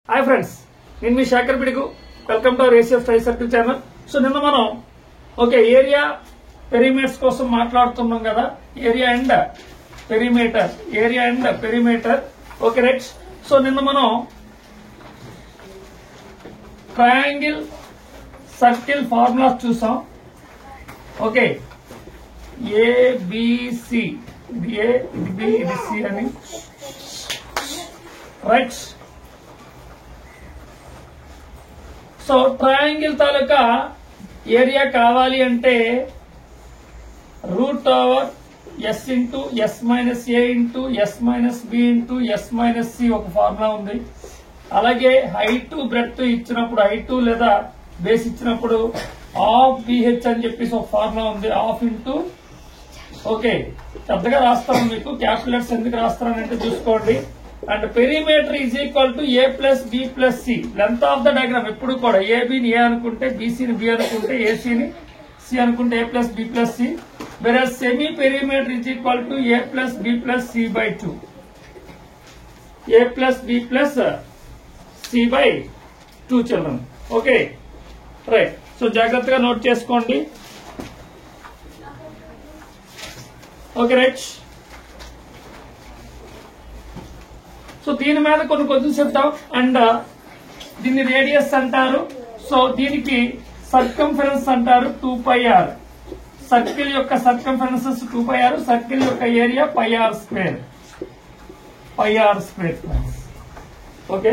Hi friends, నేను మీ Shekhar Pidugu. Welcome to our ACF study circle channel. So నిన్న మనం ఏరియా పెరిమీటర్స్ కోసం మాట్లాడుతున్నాం కదా, area and perimeter. Okay right. So నిన్న మనం ట్రయాంగిల్ సర్కిల్ ఫార్ములాస్ చూసాం. ఓకే, ఏబిసి, ఇది ఏ, ఇది బి, ఇది సి అని. రైట్. సో ట్రయాంగిల్ తాలూకా ఏరియా కావాలి అంటే root over s into s minus a into s minus b into s minus c ఒక ఫార్ములా ఉంది. అలాగే హైట్ బ్రెడ్త్ ఇచ్చినప్పుడు, హైట్ లేదా బేస్ ఇచ్చినప్పుడు హాఫ్ బిహెచ్ అని చెప్పేసి ఒక ఫార్ములా ఉంది. హాఫ్ ఇంటూ, ఓకే పెద్దగా రాస్తాను, మీకు క్యాల్కులేటర్స్ ఎందుకు రాస్తానంటే చూసుకోండి. And perimeter is equal to A plus B plus C. Length of the diagram ఎప్పుడు కూడా ఏబిని ఏ అనుకుంటే, బీసీని బి అనుకుంటే, ఏసీని సి అనుకుంటే a plus B plus c. వెరస్ semi perimeter is equal to A plus B plus c by 2. A plus B plus c by 2 children. Okay right. So జాగ్రత్తగా note చేసుకోండి. Okay right. So దీని మీద కొన్ని questions చెప్తాం. And దీన్ని radius అంటారు. So దీనికి సర్కంఫరెన్స్ అంటారు 2πr. సర్కిల్ యొక్క సర్కంఫరెన్సెస్ 2πr, సర్కిల్ యొక్క area πr². Okay,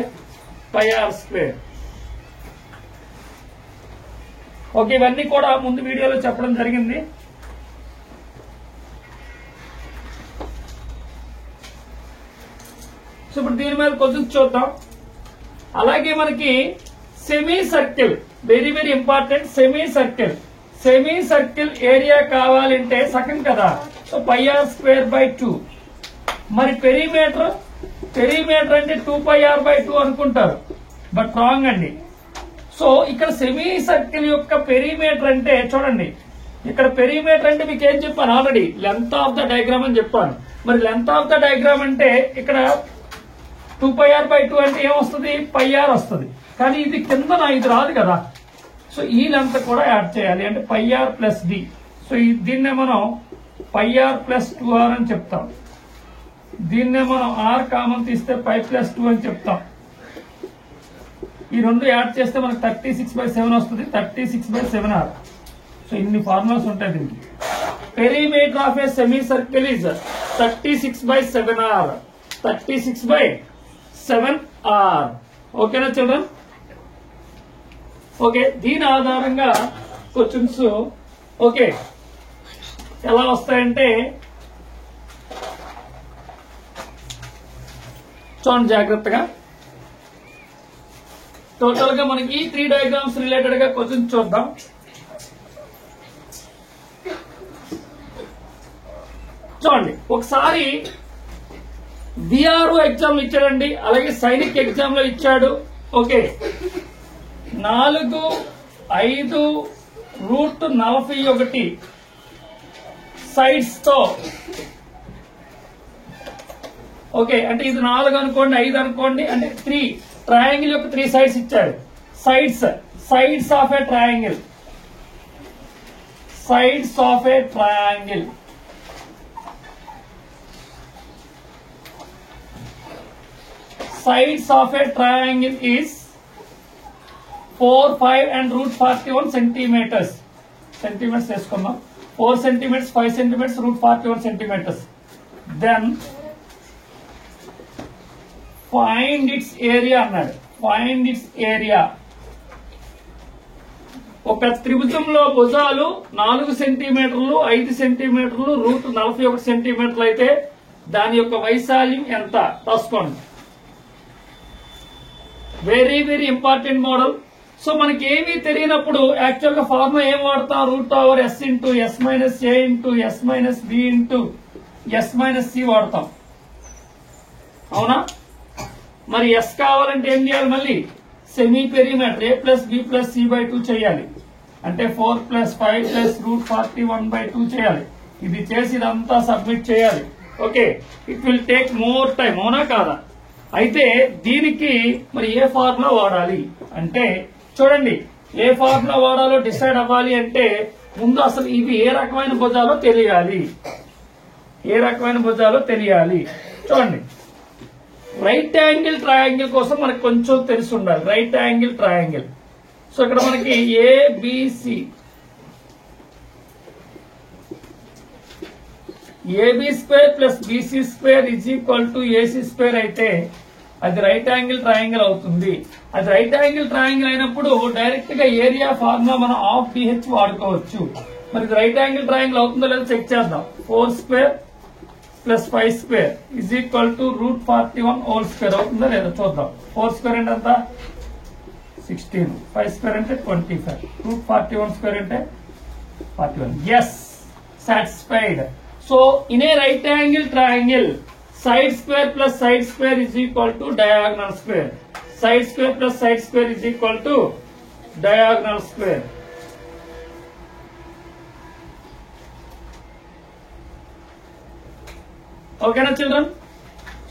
πr². Okay, ఇవన్నీ కూడా ముందు వీడియోలో చెప్పడం జరిగింది. సో ఇప్పుడు దీని మీద కొంచెం చూద్దాం. అలాగే మనకి semi circle, very very important. Semi circle area కావాలంటే సగం కదా, సో πr²/2. మరి పెరిమీటర్ అంటే 2πr/2 అనుకుంటారు, బట్ రాంగ్ అండి. సో ఇక్కడ సెమీ సర్కిల్ యొక్క పెరిమీటర్ అంటే చూడండి, ఇక్కడ పెరిమీటర్ అంటే మీకు ఏం చెప్పాను already, length of the diagram అని చెప్పాను. మరి లెంత్ ఆఫ్ ద డయాగ్రామ్ అంటే ఇక్కడ 2πr/2 అంటే ఏమొస్తుంది, πr వస్తుంది. కానీ ఇది కింద ఇది రాదు కదా, సో ఈ లెంత్ కూడా యాడ్ చేయాలి, అంటే πr+d. సో దీన్నే మనం πr+2r అని చెప్తాం. దీన్నే మనం r కామన్ తీస్తే π+2 అని చెప్తాం. ఈ రెండు యాడ్ చేస్తే మనకు 36/7 వస్తుంది, 36/7r. సో ఇన్ని ఫార్ములాస్ ఉంటాయి దీనికి. Perimeter of A semi circle is 36/7r. 36/7r. ఓకేనా చిల్డ్రన్? ఓకే, దీని ఆధారంగా క్వశ్చన్స్ ఓకే ఎలా వస్తాయంటే చూడండి జాగ్రత్తగా. టోటల్ గా మనకి 3 డయాగ్రామ్స్ రిలేటెడ్ గా క్వశ్చన్ చూద్దాం. చూడండి, ఒకసారి విఆర్ఓ ఎగ్జామ్ లో ఇచ్చాడండి, అలాగే సైనిక్ ఎగ్జామ్ లో ఇచ్చాడు. ఓకే, 4/5√41 సైడ్స్ తో, ఓకే అంటే ఇది 4 అనుకోండి, 5 అనుకోండి, అంటే 3 ట్రయాంగిల్ యొక్క 3 సైడ్స్ ఇచ్చాడు. Sides of a triangle, sides of a triangle is 4, 5 and √41 centimeters. Centimeters వేసుకున్నాం. 4 centimeters, 5 centimeters, √41 centimeters. Then find its area అన్నాడు. Find its area. ఒక త్రిభుజంలో భుజాలు 4 సెంటీమీటర్లు, 5 సెంటీమీటర్లు, √41 సెంటీమీటర్లు అయితే దాని యొక్క వైశాల్యం ఎంత రాసుకోండి. Very very important model. So మనకి ఏమీ తెలియనప్పుడు యాక్చువల్ గా ఫార్ములా ఏం వాడతాం, √s into s minus a into s minus b into s minus c వాడతాం, అవునా? మరి ఎస్ కావాలంటే ఏం చేయాలి, మళ్ళీ semi perimeter a plus B plus c by 2 చేయాలి, అంటే 4+5+√41/2 చేయాలి. ఇది చేసి ఇదంతా సబ్మిట్ చేయాలి. Okay, it will take more time, అవునా కాదా? అయితే దీనికి మరి ఏ ఫార్ములా వాడాలి అంటే చూడండి, ఏ ఫార్ములా వాడాలో డిసైడ్ అవ్వాలి అంటే ముందు అసలు ఇవి ఏ రకమైన భుజాలో తెలియాలి. ఏ రకమైన భుజాలో తెలియాలి. చూడండి, రైట్ యాంగిల్ ట్రయాంగిల్ కోసం మనకు కొంచెం తెలిసి ఉండాలి. Right angle triangle. సో ఇక్కడ మనకి ABC, AB square plus BC square is equal to AC square అయితే అది రైట్ యాంగిల్ ట్రయాంగిల్ అవుతుంది. అది రైట్ యాంగిల్ ట్రయాంగిల్ అయినప్పుడు డైరెక్ట్ గా ఏరియా ఫార్ములా మనం హాఫ్ బిహెచ్ వాడుకోవచ్చు. మరి రైట్ యాంగిల్ ట్రయాంగిల్ అవుతుందో లేదో చెక్ చేద్దాం. 4 square plus 5 square is equal to √41 whole square అవుతుందో లేదో చూద్దాం. 4 స్క్వేర్ అంటే ఎంత? 16. 5 స్క్వేర్ అంటే 25. √41 స్క్వేర్ అంటే 41. Yes, satisfied. So in a right angle triangle, side square plus side square is equal to diagonal square. Side square plus side square is equal to diagonal square. Okay na children?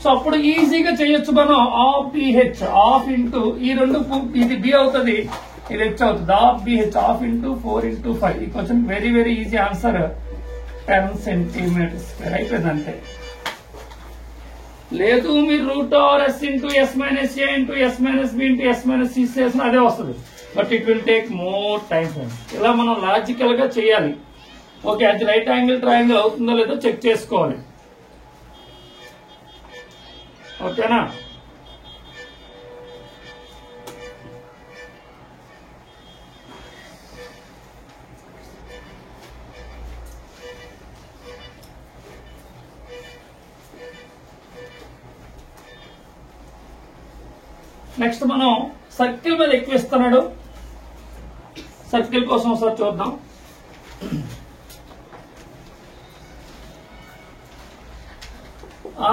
So appudu easy ga cheyochu మనం half bh, half into ee rendu ఇది b అవుతది, ఇది h అవుతది. half bh, half into 4 into 5. ఈ question very easy answer 10 centimetres అయిపోయింది అంతే. లేదు మీరు √s into s minus a into s minus b into s minus c చేసిన అదే వస్తుంది. But it will take more time. ఇలా మనం లాజికల్ గా చేయాలి. ఓకే, అది రైట్ యాంగిల్ ట్రయాంగిల్ అవుతుందో లేదో చెక్ చేసుకోవాలి. ఓకేనా? నెక్స్ట్ మనం సర్కిల్ మీద ఎక్కువిస్తున్నాడు. సర్కిల్ కోసం ఒకసారి చూద్దాం.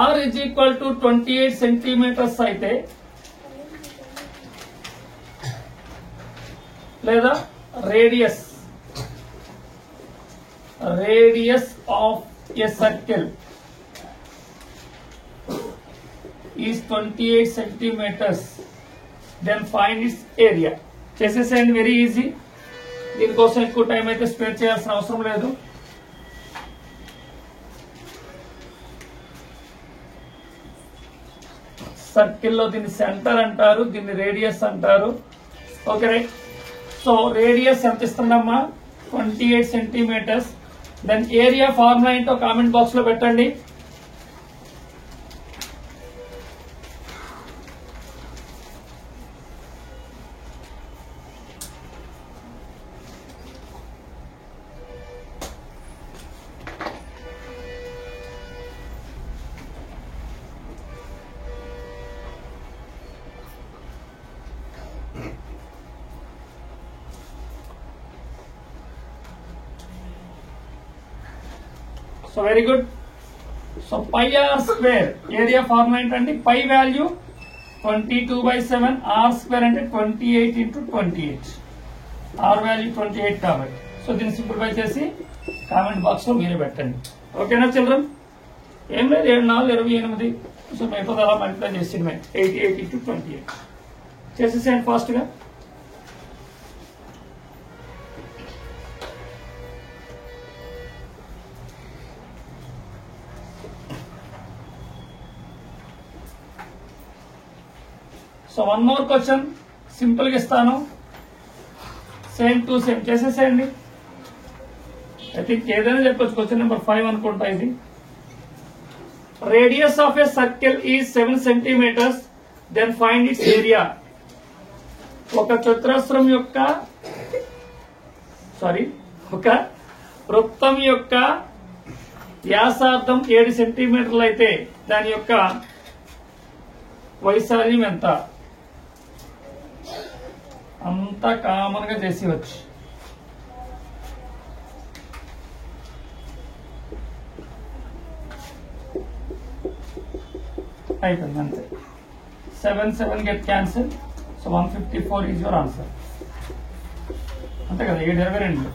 r is equal to 28 centimetres అయితే లేదా radius of a circle is 28 centimeters, then find its area. చేసేసేయండి, వెరీ ఈజీ. దీనికోసం ఎక్కువ టైం అయితే స్పెండ్ చేయాల్సిన అవసరం లేదు. సర్కిల్లో దీన్ని సెంటర్ అంటారు, దీన్ని రేడియస్ అంటారు. Okay right. సో రేడియస్ ఎంత ఇస్తుందమ్మా? 28 సెంటీమీటర్స్. దెన్ ఏరియా ఫార్ములా ఏంటో కామెంట్ బాక్స్ లో పెట్టండి. So very good. So pi r square area formula ఏంటంటే పై వాల్యూ 22/7, ఆర్ స్క్వేర్ అంటే 28 into 28. ఆర్ వాల్యూ 28 కాబట్టి సో దీన్ని సింప్లిఫై చేసి కామెంట్ బాక్స్ లో మీరే పెట్టండి. ఓకేనా చిల్డ్రన్? ఏం లేదు, 7 4 28. సో మిగతా అలా మల్టిప్లై చేసి 88 into 28 చేసేసేయండి ఫాస్ట్ గా. So one more question simple గా ఇస్తాను. సేమ్ టు సేమ్ చేసేసేయండి. ఐ థింక్ ఏదైనా చెప్పొచ్చు. క్వశ్చన్ నెంబర్ 5 అనుకుంటా ఇది. Radius of a circle is 7 centimetres, then find its area. ఒక చతురస్రం యొక్క ఒక వృత్తం యొక్క వ్యాసార్థం 7 సెంటీమీటర్లు అయితే దాని యొక్క వైశాల్యం ఎంత? అంతా కామన్ గా చేసేవచ్చు. అయిపోయింది అంతే. 7 get cancel. So 154 is your answer. అంతే కదా, 722.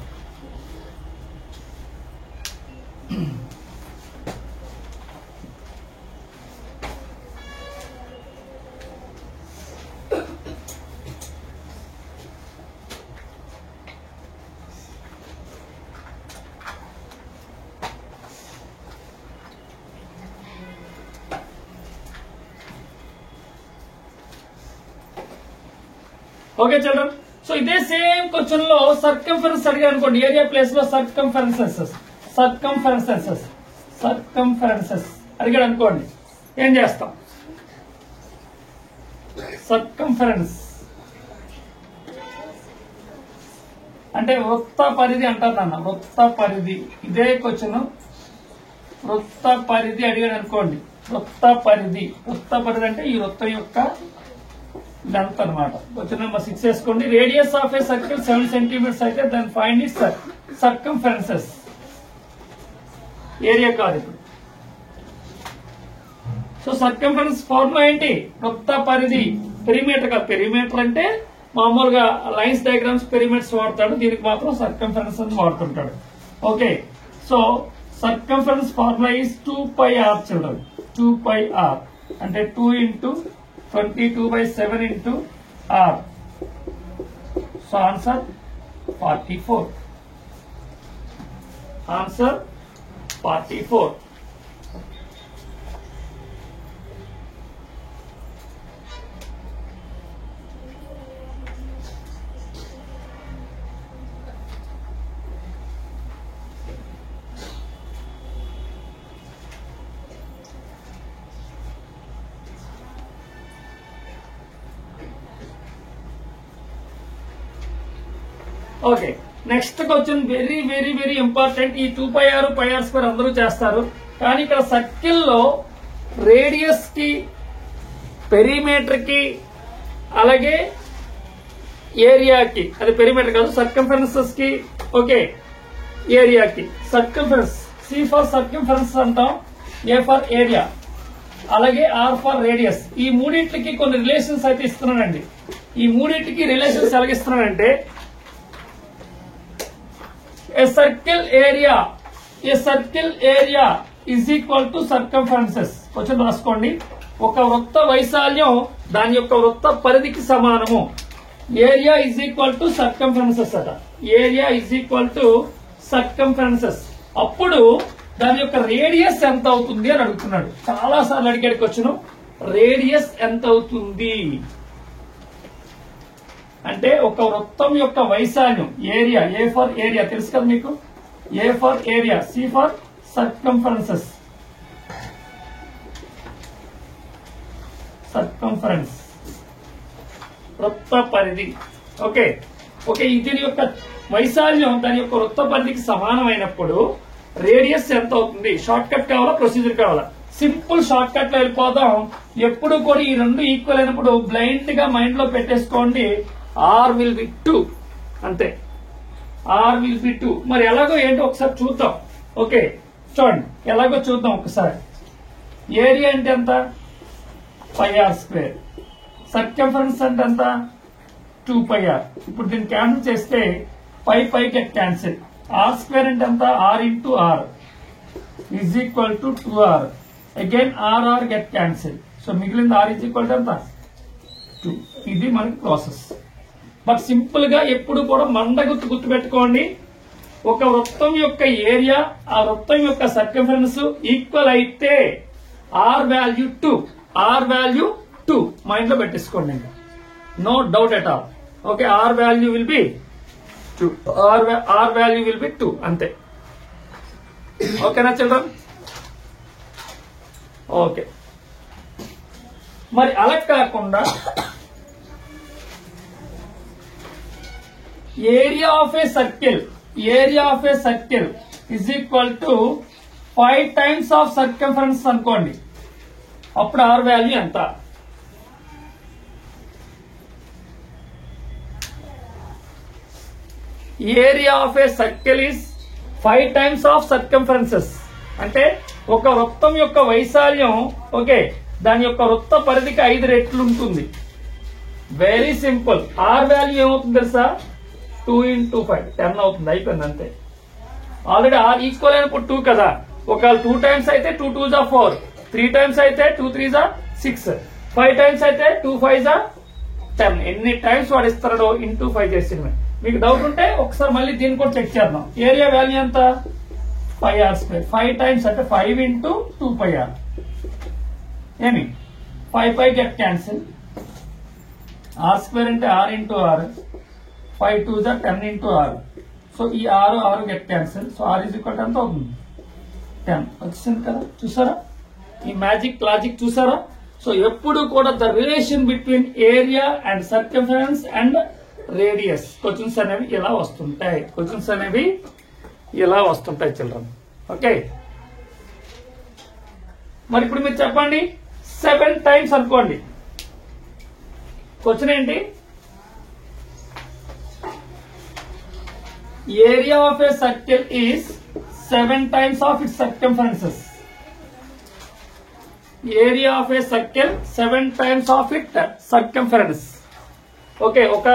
Okay children. సో ఇదే సేమ్ క్వశ్చన్ లో సర్కంఫరెన్స్ అడిగారు అనుకోండి, ఏరియా ప్లేస్ లో సర్కంఫరెన్సెస్ అడిగాడు అనుకోండి, ఏం చేస్తాం? సర్కంఫరెన్స్ అంటే వృత్త పరిధి అంటారు నాన్న, వృత్త పరిధి. ఇదే క్వశ్చన్ వృత్త పరిధి అడిగాడు అనుకోండి, వృత్త పరిధి అంటే ఈ వృత్తం యొక్క లెంత్ అనమాట. క్వశ్చన్ నెంబర్ 6 వేసుకోండి. Radius of a circle 7 centimetres అయితే దాని ఫైండ్ ఇట్స్ సర్కంఫరెన్సెస్. ఏరియా కాదు ఇప్పుడు. సో సర్కంఫరెన్స్ ఫార్ములా ఏంటి? వృత్త పరిధి. పెరిమీటర్ కాదు, పెరిమీటర్ అంటే మామూలుగా లైన్స్ డయాగ్రామ్స్ పెరిమీటర్స్ వాడతాడు, దీనికి మాత్రం సర్కంఫరెన్స్ అని వాడుతుంటాడు. Okay, so circumference formula is 2πr children. 2πr అంటే 2 into 22/7 into r. సో answer 44. Answer 44. Okay, next question very very very important. ఈ 2πr πr² అందరూ చేస్తారు, కానీ ఇక్కడ సర్కిల్ లో రేడియస్ కి, పెరిమీటర్ కి, అలాగే ఏరియాకి, అది పెరిమీటర్ కాదు, సర్కంఫరెన్సెస్ కి, ఓకే, ఏరియాకి. సర్కంఫరెన్స్ సి ఫర్ సర్కంఫరెన్స్ అంటాం, ఏ ఫర్ ఏరియా, అలాగే ఆర్ ఫర్ రేడియస్. ఈ మూడింటికి కొన్ని రిలేషన్స్ అయితే ఇస్తున్నానండి. ఈ మూడింటికి రిలేషన్స్ ఎలాగిస్తున్నానంటే, A circle area is equal to circumferences. Question రాసుకోండి. ఒక వృత్త వైశాల్యం దాని యొక్క వృత్త పరిధికి సమానము. Area is equal to circumferences అట. Area is equal to circumferences. అప్పుడు దాని యొక్క రేడియస్ ఎంత అవుతుంది అని అడుగుతున్నాడు. చాలా సార్లు అడిగాడు క్వశ్చన్, రేడియస్ ఎంత అవుతుంది అంటే ఒక వృత్తం యొక్క వైశాల్యం, ఏరియా, ఏ ఫర్ ఏరియా తెలుసు కదా మీకు, A for area, C for circumferences. Circumference వృత్త పరిధి. ఓకే ఓకే, దీని యొక్క వైశాల్యం దాని యొక్క వృత్త పరిధికి సమానమైనప్పుడు రేడియస్ ఎంత అవుతుంది? షార్ట్ కట్ కావాలా, ప్రొసీజర్ కావాలా? సింపుల్ షార్ట్ కట్ లో వెళ్ళిపోదాం. ఎప్పుడు కూడా ఈ రెండు ఈక్వల్ అయినప్పుడు బ్లైండ్ గా మైండ్ లో పెట్టేసుకోండి, R will be 2 అంతే. R will be 2. మరి ఎలాగో ఏంటో ఒకసారి చూద్దాం. ఓకే చూడండి, ఎలాగో చూద్దాం ఒకసారి. ఏరియా అంటే ఎంత? πr². సర్కంఫరెన్స్ అంటే ఎంత? 2πr. ఇప్పుడు దీన్ని క్యాన్సిల్ చేస్తే పై గెట్ క్యాన్సిల్. r² అంటే ఎంత? r into r is equal to 2r. Again r get cancel. So మిగిలింది r is equal to ఎంత? 2. ఇది మనకి ప్రాసెస్. బట్ సింపుల్ గా ఎప్పుడు కూడా మంద గుర్తు పెట్టుకోండి. ఒక వృత్తం యొక్క ఏరియా, ఆ వృత్తం యొక్క సర్కంఫరెన్స్ ఈక్వల్ అయితే r value 2, r value 2 mind లో పెట్టేసుకోండి, no doubt at all. Okay, r value will be 2, r value will be 2 అంతే. ఓకేనా చిల్డ్రన్? ఓకే, మరి అలా కాకుండా area of a circle is equal to 5 times of circumference అనుకోండి, అప్పుడు ఆర్ వాల్యూ ఎంత? Area of a circle is 5 times of circumferences అంటే ఒక వృత్తం యొక్క వైశాల్యం, ఓకే, దాని యొక్క వృత్త పరిధికి 5 రెట్లు ఉంటుంది. Very simple. ఆర్ వాల్యూ ఏమవుతుంది తెలుసా? 2 into 5 10 అవుతుంది, అయిపోయింది అంతే. ఆల్రెడీ ఆర్ ఈక్వల్ అయినప్పుడు 2 కదా. ఒకవేళ 2 times అయితే 2 2s are 4, 3 times అయితే 2 3s are 6, 5 times అయితే 2 5s are 10. ఎన్ని టైమ్స్ వాడు ఇస్తాడో ఇంటూ 5 చేసింది. మీకు డౌట్ ఉంటే ఒకసారి మళ్ళీ దీన్ని కూడా చెక్ చేద్దాం. ఏరియా వాల్యూ ఎంత? πr². 5 times అంటే 5 into 2πr. ఏమి 5 గెట్ క్యాన్సిల్. ఆర్ స్క్వేర్ అంటే R into R, 5 2 the 10 into R. So ఈ ఆరు get cancel. So R is equal ఎంత అవుతుంది 10 వచ్చింది కదా. చూసారా ఈ మ్యాజిక్ లాజిక్ చూసారా. సో ఎప్పుడు కూడా the relation between area and circumference and radius questions అనేవి ఇలా వస్తుంటాయి. చిల్డ్రన్. ఓకే, మరి ఇప్పుడు మీరు చెప్పండి 7 టైమ్స్ అనుకోండి. క్వశ్చన్ ఏంటి? Area of a circle is 7 times of its circumferences. Area of a circle 7 times of its circumference. Okay, ఒక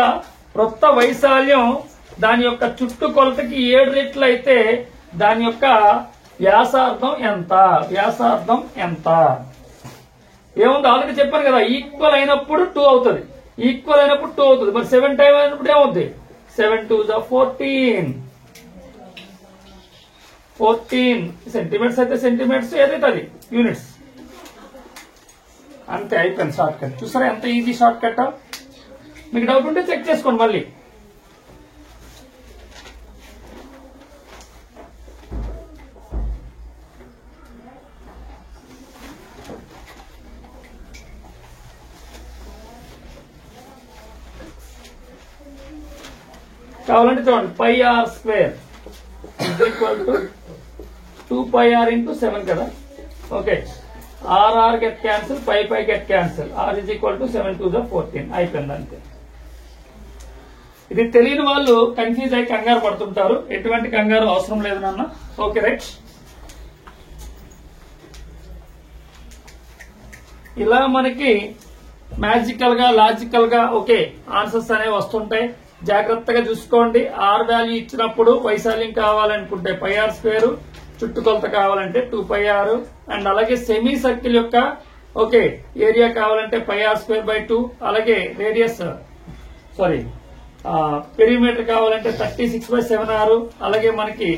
వృత్త వైశాల్యం దాని యొక్క చుట్టుకొలతకి 7 రెట్లు అయితే దాని యొక్క వ్యాసార్థం ఎంత? ఏముంది ఆల్రెడీ చెప్పాను కదా, ఈక్వల్ అయినప్పుడు 2 అవుతుంది. మరి 7 టైమ్ అయినప్పుడు ఏమవుతుంది? 7 2 ద 14 సెంటీమీటర్స్ అయితే సెంటీమీటర్స్, ఏదైతే అది యూనిట్స్. అంతే, అయిపోయింది షార్ట్ కట్. చూసారా ఎంత ఈజీ షార్ట్ కట్. మీకు డౌట్ ఉంటే చెక్ చేసుకోండి మళ్ళీ. కావాలంటే చూడండి, pi r square is equal to 2πr into 7 కదా. Okay, R get cancel, pi get cancel, R is equal to 7 2 ద 14. అయిపోయింది అంతే. ఇది తెలియని వాళ్ళు కన్ఫ్యూజ్ అయి కంగారు పడుతుంటారు. ఎటువంటి కంగారు అవసరం లేదు నాన్న. Okay right. ఇలా మనకి మ్యాజికల్ గా లాజికల్ గా ఓకే ఆన్సర్స్ అనేవి వస్తుంటాయి. జాగ్రత్తగా చూసుకోండి. ఆర్ వాల్యూ ఇచ్చినప్పుడు వైశాల్యం కావాలనుకుంటే πr స్క్వేర్, చుట్టుకొలత కావాలంటే 2πr, అండ్ అలాగే సెమీ సర్కిల్ యొక్క ఓకే ఏరియా కావాలంటే πr స్క్వేర్ బై 2, అలాగే రేడియస్ పెరిమీటర్ కావాలంటే 36/7r, అలాగే మనకి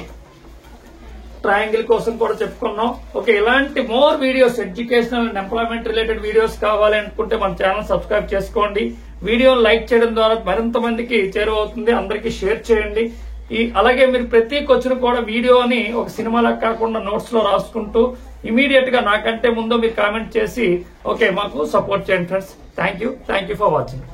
ట్రయాంగిల్ కోసం కూడా చెప్పుకున్నాం. ఓకే, ఇలాంటి more videos educational and employment related videos కావాలి అనుకుంటే మన ఛానల్ సబ్స్క్రైబ్ చేసుకోండి. వీడియోని లైక్ చేయడం ద్వారా మరింత మందికి చేరువవుతుంది. అందరికీ షేర్ చేయండి. అలాగే మీరు ప్రతి క్వశ్చన్ కూడా వీడియోని ఒక సినిమాలా కాకుండా నోట్స్ లో రాసుకుంటూ ఇమీడియట్ గా నాకంటే ముందు మీరు కామెంట్ చేసి ఓకే మాకు సపోర్ట్ చేయండి friends. Thank you for watching.